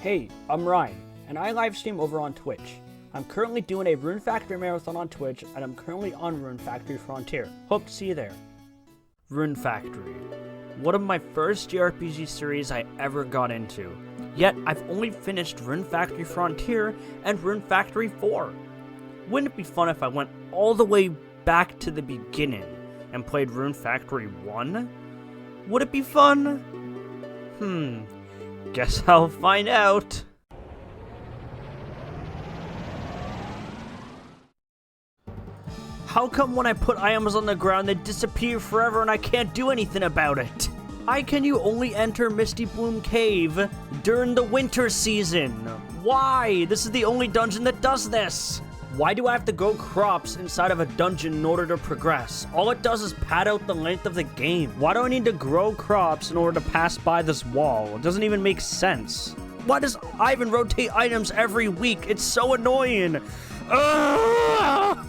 Hey, I'm Ryan, and I live stream over on Twitch. I'm currently doing a Rune Factory marathon on Twitch, and I'm currently on Rune Factory Frontier. Hope to see you there. Rune Factory. One of my first JRPG series I ever got into. Yet, I've only finished Rune Factory Frontier and Rune Factory 4. Wouldn't it be fun if I went all the way back to the beginning and played Rune Factory 1? Would it be fun? Guess I'll find out. How come when I put items on the ground they disappear forever and I can't do anything about it? Why can you only enter Misty Bloom Cave during the winter season? Why? This is the only dungeon that does this. Why do I have to grow crops inside of a dungeon in order to progress? All it does is pad out the length of the game. Why do I need to grow crops in order to pass by this wall? It doesn't even make sense. Why does Ivan rotate items every week? It's so annoying. Ugh!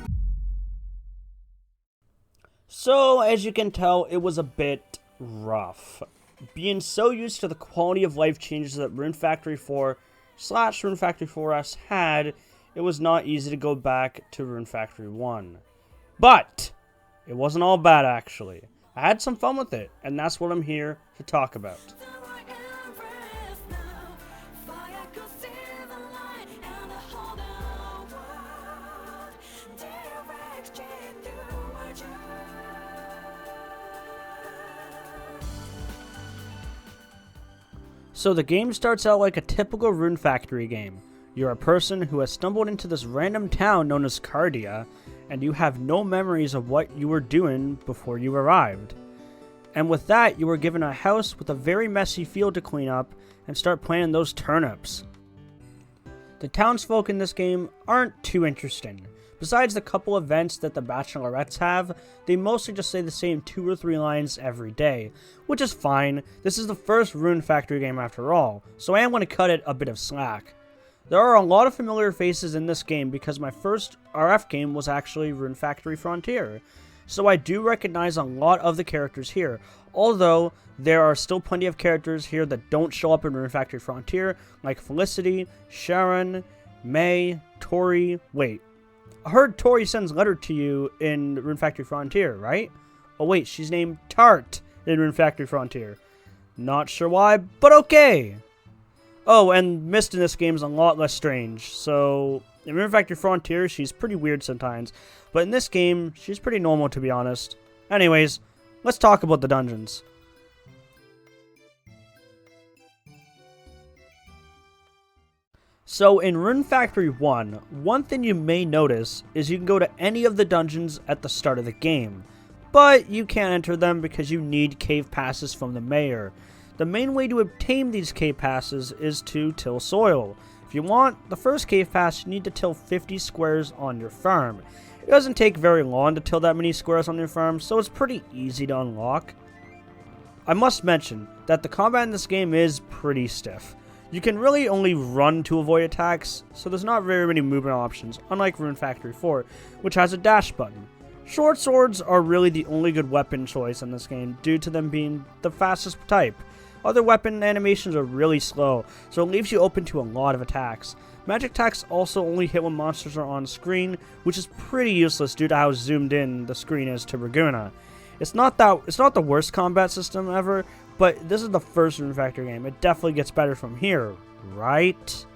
So, as you can tell, it was a bit rough. Being so used to the quality of life changes that Rune Factory 4/Rune Factory 4S had, it was not easy to go back to Rune Factory 1. But it wasn't all bad, actually. I had some fun with it, and that's what I'm here to talk about. So the game starts out like a typical Rune Factory game. You're a person who has stumbled into this random town known as Cardia, and you have no memories of what you were doing before you arrived. And with that, you were given a house with a very messy field to clean up and start planting those turnips. The townsfolk in this game aren't too interesting. Besides the couple events that the bachelorettes have, they mostly just say the same 2 or 3 lines every day, which is fine. This is the first Rune Factory game after all, so I am going to cut it a bit of slack. There are a lot of familiar faces in this game because my first RF game was actually Rune Factory Frontier, so I do recognize a lot of the characters here, although there are still plenty of characters here that don't show up in Rune Factory Frontier, like Felicity, Sharon, May, Tori. Wait, I heard Tori sends letter to you in Rune Factory Frontier, right? Oh wait, she's named Tart in Rune Factory Frontier. Not sure why, but okay. Oh, and Mist in this game is a lot less strange. So, in Rune Factory Frontier, she's pretty weird sometimes. But in this game, she's pretty normal, to be honest. Anyways, let's talk about the dungeons. So, in Rune Factory 1, one thing you may notice is you can go to any of the dungeons at the start of the game. But you can't enter them because you need cave passes from the mayor. The main way to obtain these cave passes is to till soil. If you want the first cave pass, you need to till 50 squares on your farm. It doesn't take very long to till that many squares on your farm, so it's pretty easy to unlock. I must mention that the combat in this game is pretty stiff. You can really only run to avoid attacks, so there's not very many movement options, unlike Rune Factory 4, which has a dash button. Short swords are really the only good weapon choice in this game, due to them being the fastest type. Other weapon animations are really slow, so it leaves you open to a lot of attacks. Magic attacks also only hit when monsters are on screen, which is pretty useless due to how zoomed in the screen is to Raguna. It's not the worst combat system ever, but this is the first Rune Factory game. It definitely gets better from here, right?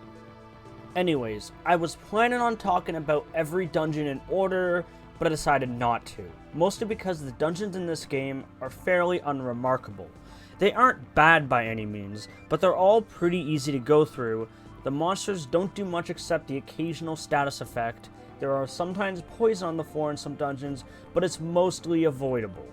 Anyways, I was planning on talking about every dungeon in order, but I decided not to. Mostly because the dungeons in this game are fairly unremarkable. They aren't bad by any means, but they're all pretty easy to go through. The monsters don't do much except the occasional status effect. There are sometimes poison on the floor in some dungeons, but it's mostly avoidable.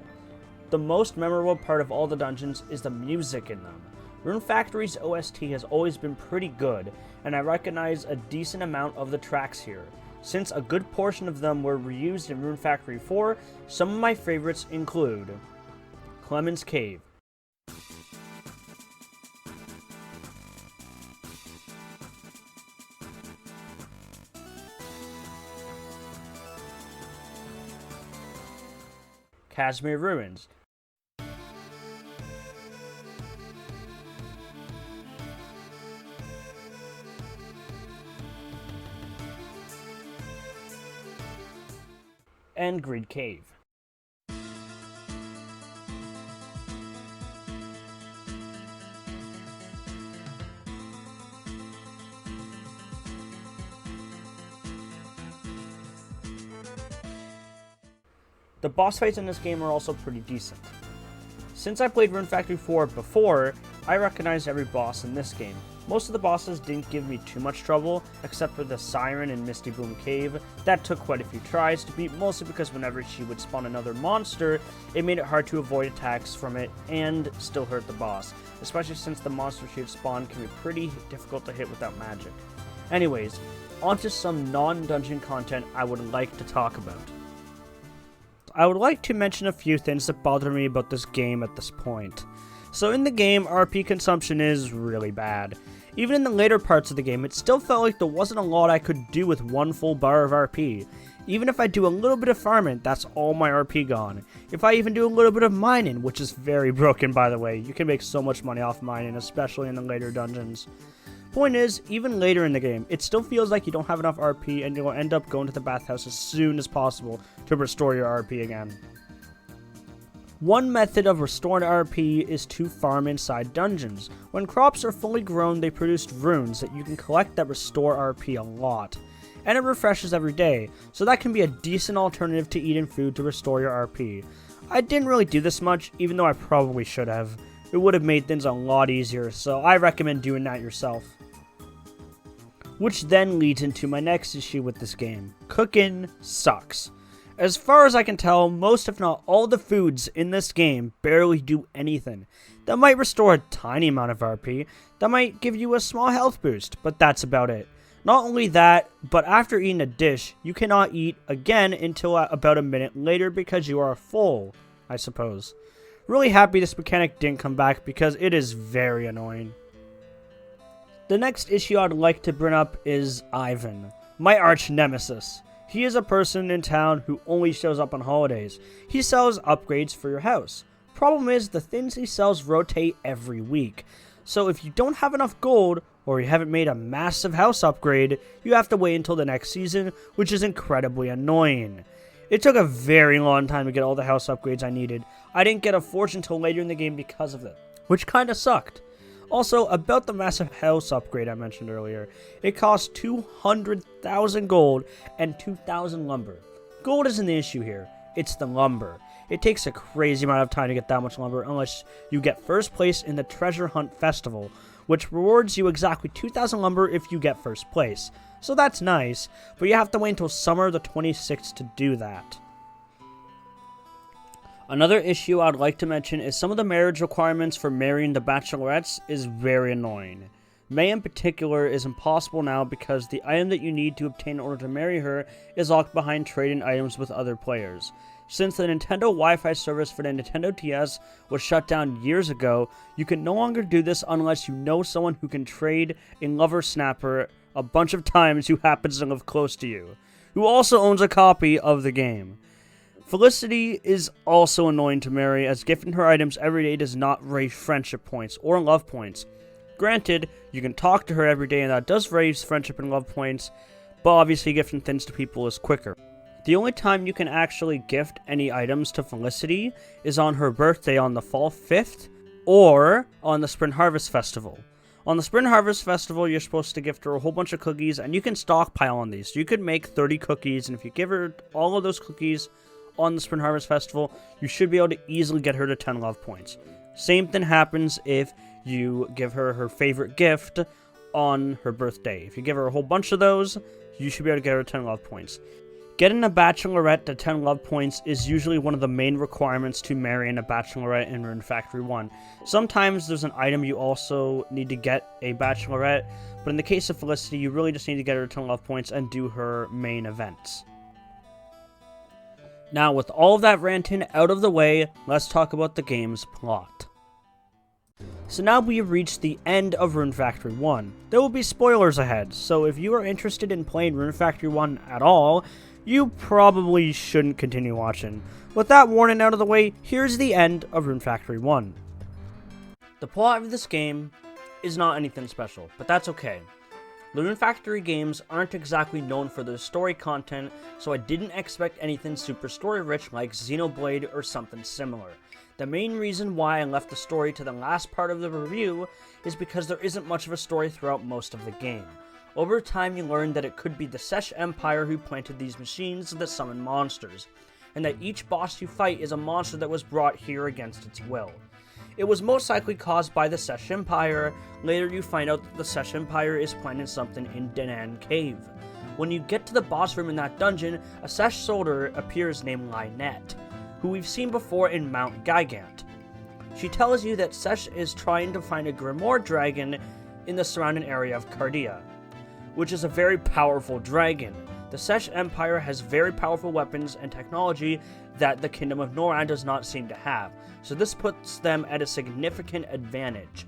The most memorable part of all the dungeons is the music in them. Rune Factory's OST has always been pretty good, and I recognize a decent amount of the tracks here. Since a good portion of them were reused in Rune Factory 4, some of my favorites include Clement's Cave, Kashmir Ruins, and Greed Cave. The boss fights in this game are also pretty decent. Since I played Rune Factory 4 before, I recognized every boss in this game. Most of the bosses didn't give me too much trouble, except for the Siren in Misty Boom Cave. That took quite a few tries to beat, mostly because whenever she would spawn another monster, it made it hard to avoid attacks from it and still hurt the boss, especially since the monsters she would spawn can be pretty difficult to hit without magic. Anyways, onto some non-dungeon content I would like to talk about. I would like to mention a few things that bother me about this game at this point. So in the game, RP consumption is really bad. Even in the later parts of the game, it still felt like there wasn't a lot I could do with one full bar of RP. Even if I do a little bit of farming, that's all my RP gone. If I even do a little bit of mining, which is very broken by the way, you can make so much money off mining, especially in the later dungeons. Point is, even later in the game, it still feels like you don't have enough RP and you'll end up going to the bathhouse as soon as possible to restore your RP again. One method of restoring RP is to farm inside dungeons. When crops are fully grown, they produce runes that you can collect that restore RP a lot. And it refreshes every day, so that can be a decent alternative to eating food to restore your RP. I didn't really do this much, even though I probably should have. It would have made things a lot easier, so I recommend doing that yourself. Which then leads into my next issue with this game. Cooking sucks. As far as I can tell, most if not all the foods in this game barely do anything. That might restore a tiny amount of RP, that might give you a small health boost, but that's about it. Not only that, but after eating a dish, you cannot eat again until about a minute later because you are full, I suppose. Really happy this mechanic didn't come back because it is very annoying. The next issue I'd like to bring up is Ivan, my arch nemesis. He is a person in town who only shows up on holidays. He sells upgrades for your house. Problem is, the things he sells rotate every week. So if you don't have enough gold, or you haven't made a massive house upgrade, you have to wait until the next season, which is incredibly annoying. It took a very long time to get all the house upgrades I needed. I didn't get a fortune until later in the game because of it, which kinda sucked. Also, about the massive house upgrade I mentioned earlier, it costs 200,000 gold and 2,000 lumber. Gold isn't the issue here, it's the lumber. It takes a crazy amount of time to get that much lumber unless you get first place in the Treasure Hunt Festival, which rewards you exactly 2,000 lumber if you get first place. So that's nice, but you have to wait until summer the 26th to do that. Another issue I'd like to mention is some of the marriage requirements for marrying the bachelorettes is very annoying. May in particular is impossible now because the item that you need to obtain in order to marry her is locked behind trading items with other players. Since the Nintendo Wi-Fi service for the Nintendo DS was shut down years ago, you can no longer do this unless you know someone who can trade a lover snapper a bunch of times who happens to live close to you, who also owns a copy of the game. Felicity is also annoying to marry, as gifting her items every day does not raise friendship points or love points. Granted, you can talk to her every day and that does raise friendship and love points, but obviously gifting things to people is quicker. The only time you can actually gift any items to Felicity is on her birthday on the fall 5th or on the Spring Harvest Festival. On the Spring Harvest Festival, you're supposed to gift her a whole bunch of cookies, and you can stockpile on these. So you could make 30 cookies, and if you give her all of those cookies on the Spring Harvest Festival, you should be able to easily get her to 10 love points. Same thing happens if you give her her favorite gift on her birthday. If you give her a whole bunch of those, you should be able to get her 10 love points. Getting a bachelorette to 10 love points is usually one of the main requirements to marrying a bachelorette in Rune Factory 1. Sometimes there's an item you also need to get a bachelorette, but in the case of Felicity, you really just need to get her to 10 love points and do her main events. Now, with all of that ranting out of the way, let's talk about the game's plot. So now we have reached the end of Rune Factory 1. There will be spoilers ahead, so if you are interested in playing Rune Factory 1 at all, you probably shouldn't continue watching. With that warning out of the way, here's the end of Rune Factory 1. The plot of this game is not anything special, but that's okay. The Rune Factory games aren't exactly known for their story content, so I didn't expect anything super story-rich like Xenoblade or something similar. The main reason why I left the story to the last part of the review is because there isn't much of a story throughout most of the game. Over time you learn that it could be the Sesh Empire who planted these machines that summon monsters, and that each boss you fight is a monster that was brought here against its will. It was most likely caused by the Sesh Empire. Later you find out that the Sesh Empire is planning something in Danan Cave. When you get to the boss room in that dungeon, a Sesh soldier appears named Lynette, who we've seen before in Mount Gigant. She tells you that Sesh is trying to find a Grimoire dragon in the surrounding area of Cardia, which is a very powerful dragon. The Sesh Empire has very powerful weapons and technology that the Kingdom of Noran does not seem to have, so this puts them at a significant advantage.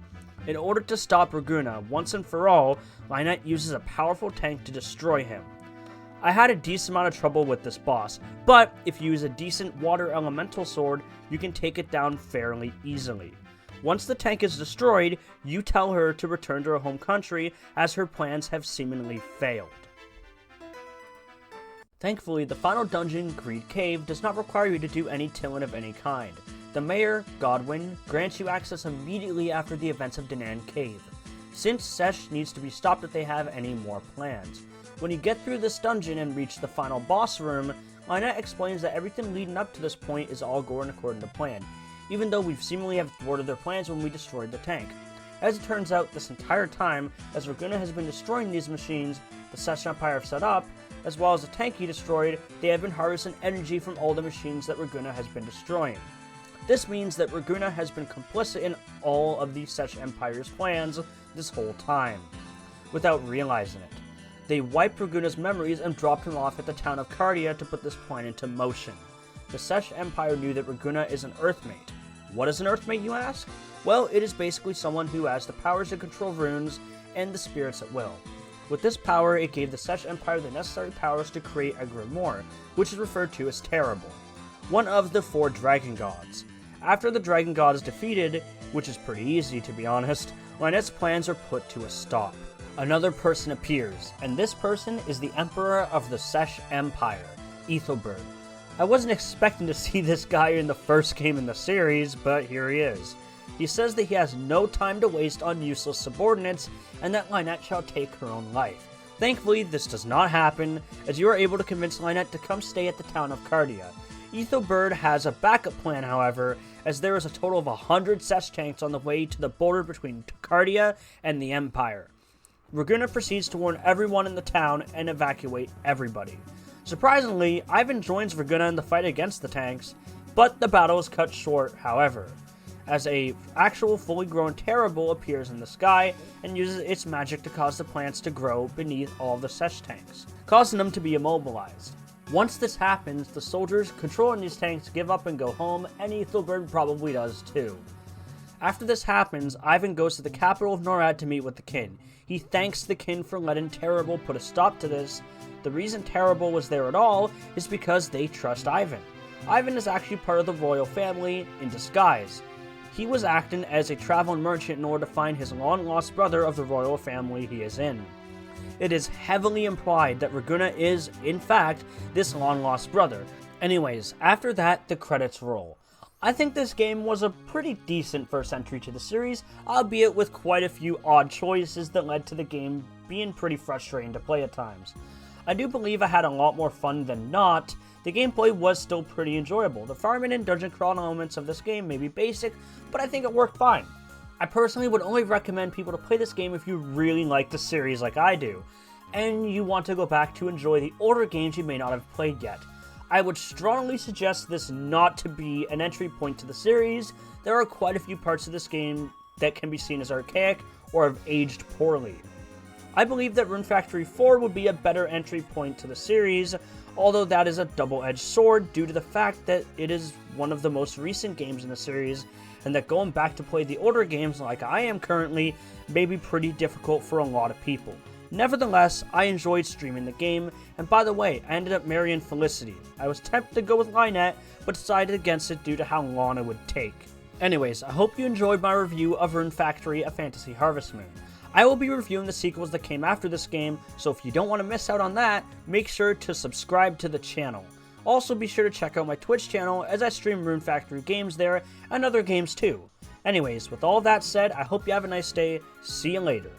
In order to stop Raguna once and for all, Lynette uses a powerful tank to destroy him. I had a decent amount of trouble with this boss, but if you use a decent water elemental sword, you can take it down fairly easily. Once the tank is destroyed, you tell her to return to her home country as her plans have seemingly failed. Thankfully, the final dungeon, Greed Cave, does not require you to do any tilling of any kind. The mayor, Godwin, grants you access immediately after the events of Danan Cave, since Sesh needs to be stopped if they have any more plans. When you get through this dungeon and reach the final boss room, Lynette explains that everything leading up to this point is all going according to plan, even though we've seemingly have thwarted their plans when we destroyed the tank. As it turns out, this entire time, as Raguna has been destroying these machines the Sesh Empire have set up, as well as the tank he destroyed, they have been harvesting energy from all the machines that Raguna has been destroying. This means that Raguna has been complicit in all of the Sesh Empire's plans this whole time, without realizing it. They wiped Raguna's memories and dropped him off at the town of Cardia to put this plan into motion. The Sesh Empire knew that Raguna is an Earthmate. What is an Earthmate, you ask? Well, it is basically someone who has the powers to control runes and the spirits at will. With this power, it gave the Sesh Empire the necessary powers to create a Grimoire, which is referred to as Terrible, one of the 4 Dragon Gods. After the Dragon God is defeated, which is pretty easy to be honest, Lynette's plans are put to a stop. Another person appears, and this person is the Emperor of the Sesh Empire, Ethelbert. I wasn't expecting to see this guy in the first game in the series, but here he is. He says that he has no time to waste on useless subordinates, and that Lynette shall take her own life. Thankfully, this does not happen, as you are able to convince Lynette to come stay at the town of Cardia. Ethelbert has a backup plan, however, as there is a total of 100 Sesh tanks on the way to the border between Cardia and the Empire. Raguna proceeds to warn everyone in the town and evacuate everybody. Surprisingly, Ivan joins Raguna in the fight against the tanks, but the battle is cut short, however, as a actual fully grown Terrible appears in the sky and uses its magic to cause the plants to grow beneath all the Sesh tanks, causing them to be immobilized. Once this happens, the soldiers controlling these tanks give up and go home, and Ethelbert probably does too. After this happens, Ivan goes to the capital of Norad to meet with the king. He thanks the king for letting Terrible put a stop to this. The reason Terrible was there at all is because they trust Ivan. Ivan is actually part of the royal family in disguise. He was acting as a traveling merchant in order to find his long-lost brother of the royal family he is in. It is heavily implied that Raguna is, in fact, this long-lost brother. Anyways, after that, the credits roll. I think this game was a pretty decent first entry to the series, albeit with quite a few odd choices that led to the game being pretty frustrating to play at times. I do believe I had a lot more fun than not. The gameplay was still pretty enjoyable. The farming and dungeon crawl elements of this game may be basic, but I think it worked fine. I personally would only recommend people to play this game if you really like the series like I do, and you want to go back to enjoy the older games you may not have played yet. I would strongly suggest this not to be an entry point to the series. There are quite a few parts of this game that can be seen as archaic or have aged poorly. I believe that Rune Factory 4 would be a better entry point to the series, although that is a double-edged sword due to the fact that it is one of the most recent games in the series, and that going back to play the older games like I am currently may be pretty difficult for a lot of people. Nevertheless, I enjoyed streaming the game, and by the way, I ended up marrying Felicity. I was tempted to go with Lynette, but decided against it due to how long it would take. Anyways, I hope you enjoyed my review of Rune Factory: A Fantasy Harvest Moon. I will be reviewing the sequels that came after this game, so if you don't want to miss out on that, make sure to subscribe to the channel. Also be sure to check out my Twitch channel as I stream Rune Factory games there and other games too. Anyways, with all that said, I hope you have a nice day. See you later.